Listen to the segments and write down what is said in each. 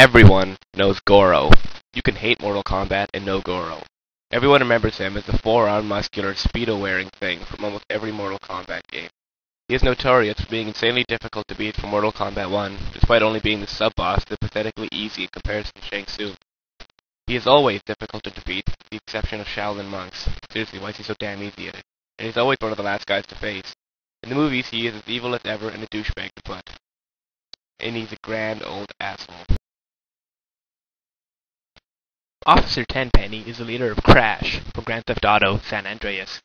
Everyone knows Goro. You can hate Mortal Kombat and know Goro. Everyone remembers him as the four-armed muscular Speedo-wearing thing from almost every Mortal Kombat game. He is notorious for being insanely difficult to beat for Mortal Kombat 1, despite only being the sub-boss that's pathetically easy in comparison to Shang Tsung. He is always difficult to defeat, with the exception of Shaolin monks. Seriously, why is he so damn easy at it? And he's always one of the last guys to face. In the movies, he is as evil as ever and a douchebag to put. And he's a grand old asshole. Officer Tenpenny is the leader of Crash from Grand Theft Auto San Andreas.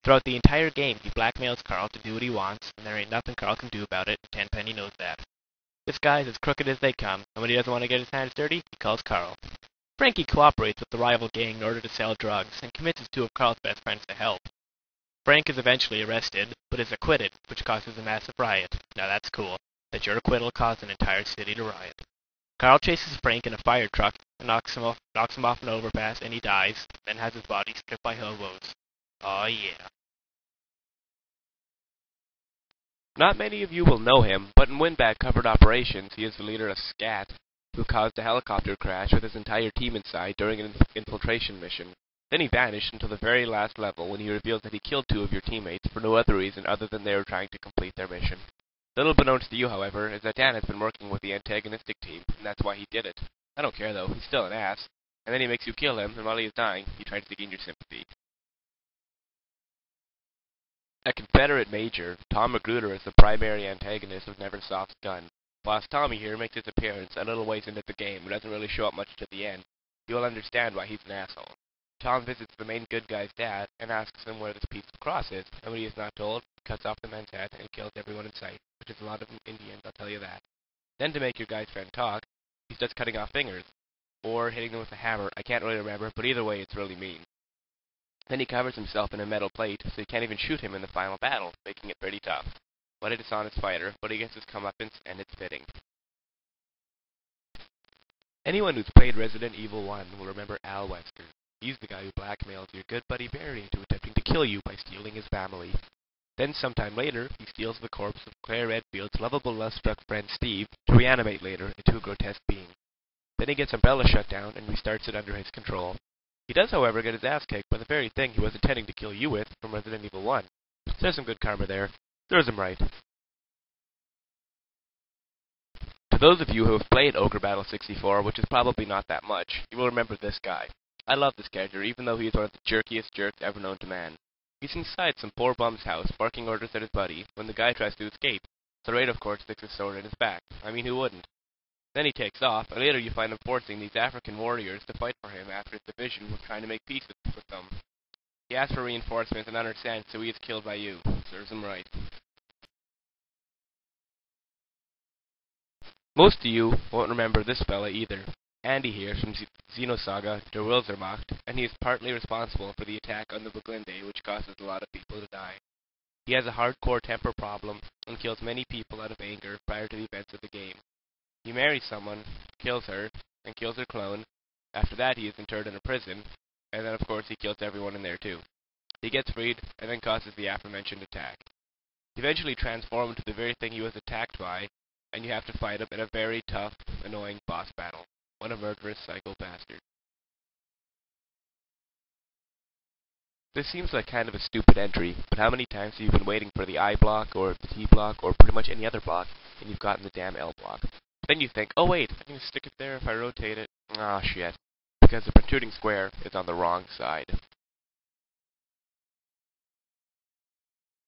Throughout the entire game, he blackmails Carl to do what he wants, and there ain't nothing Carl can do about it, and Tenpenny knows that. This guy's as crooked as they come, and when he doesn't want to get his hands dirty, he calls Carl. Frankie cooperates with the rival gang in order to sell drugs, and convinces two of Carl's best friends to help. Frank is eventually arrested, but is acquitted, which causes a massive riot. Now that's cool, that your acquittal caused an entire city to riot. Carl chases Frank in a fire truck and knocks him off an overpass, and he dies, then has his body stripped by hobos. Aw yeah. Not many of you will know him, but in Winbag Covert Operations, he is the leader of SCAT, who caused a helicopter crash with his entire team inside during an infiltration mission. Then he vanished until the very last level when he reveals that he killed two of your teammates for no other reason other than they were trying to complete their mission. Little beknownst to you, however, is that Dan has been working with the antagonistic team, and that's why he did it. I don't care though, he's still an ass. And then he makes you kill him, and while he is dying, he tries to gain your sympathy. A Confederate major, Tom Magruder is the primary antagonist of Neversoft's gun. Whilst Tommy here makes his appearance a little ways into the game and doesn't really show up much to the end, you'll understand why he's an asshole. Tom visits the main good guy's dad and asks him where this piece of cross is, and when he is not told, he cuts off the man's head and kills everyone in sight, which is a lot of Indians, I'll tell you that. Then to make your guy's friend talk, he starts cutting off fingers, or hitting them with a hammer, I can't really remember, but either way it's really mean. Then he covers himself in a metal plate, so you can't even shoot him in the final battle, making it pretty tough. What a dishonest fighter, but he gets his comeuppance, and it's fitting. Anyone who's played Resident Evil 1 will remember Al Wesker. He's the guy who blackmails your good buddy Barry into attempting to kill you by stealing his family. Then sometime later, he steals the corpse of Claire Redfield's lovable love-struck friend Steve to reanimate later into a grotesque being. Then he gets Umbrella shut down and restarts it under his control. He does, however, get his ass kicked by the very thing he was intending to kill you with from Resident Evil 1. So there's some good karma there. Serves him right. To those of you who have played Ogre Battle 64, which is probably not that much, you will remember this guy. I love this character, even though he is one of the jerkiest jerks ever known to man. He's inside some poor bum's house, barking orders at his buddy, when the guy tries to escape. So Raid, of course, sticks his sword in his back. I mean, who wouldn't? Then he takes off, and later you find him forcing these African warriors to fight for him after his division was trying to make peace with them. He asks for reinforcements and understands, so he is killed by you. Serves him right. Most of you won't remember this fella either. Andy here from Xenosaga, Der Wilzermacht, and he is partly responsible for the attack on the Buglinde, which causes a lot of people to die. He has a hardcore temper problem, and kills many people out of anger prior to the events of the game. He marries someone, kills her, and kills her clone. After that he is interred in a prison, and then of course he kills everyone in there too. He gets freed, and then causes the aforementioned attack. He eventually transforms into the very thing he was attacked by, and you have to fight him in a very tough, annoying boss battle. What a murderous psycho bastard. This seems like kind of a stupid entry, but how many times have you been waiting for the I block, or the T block, or pretty much any other block, and you've gotten the damn L block? Then you think, oh wait, I can stick it there if I rotate it. Ah, shit. Because the protruding square is on the wrong side.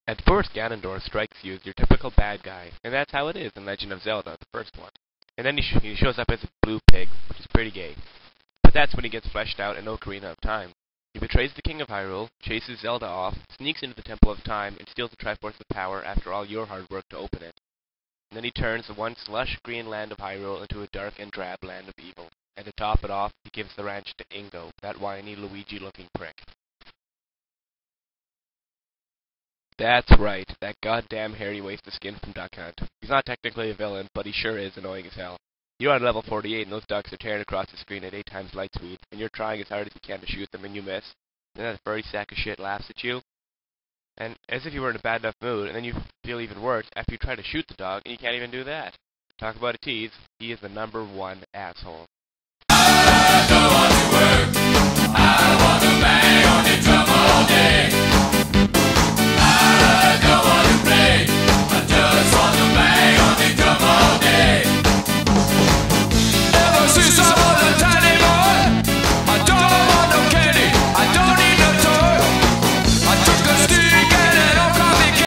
At first, Ganondorf strikes you as your typical bad guy, and that's how it is in Legend of Zelda, the first one. And then he shows up as a blue pig, which is pretty gay. But that's when he gets fleshed out in Ocarina of Time. He betrays the King of Hyrule, chases Zelda off, sneaks into the Temple of Time, and steals the Triforce of Power after all your hard work to open it. And then he turns the once lush green land of Hyrule into a dark and drab land of evil. And to top it off, he gives the ranch to Ingo, that whiny Luigi-looking prick. That's right, that goddamn hairy waste of skin from Duck Hunt. He's not technically a villain, but he sure is annoying as hell. You're on level 48 and those ducks are tearing across the screen at 8 times light speed, and you're trying as hard as you can to shoot them and you miss. And then that furry sack of shit laughs at you. And as if you were in a bad enough mood, and then you feel even worse after you try to shoot the dog and you can't even do that. Talk about a tease, he is the #1 asshole.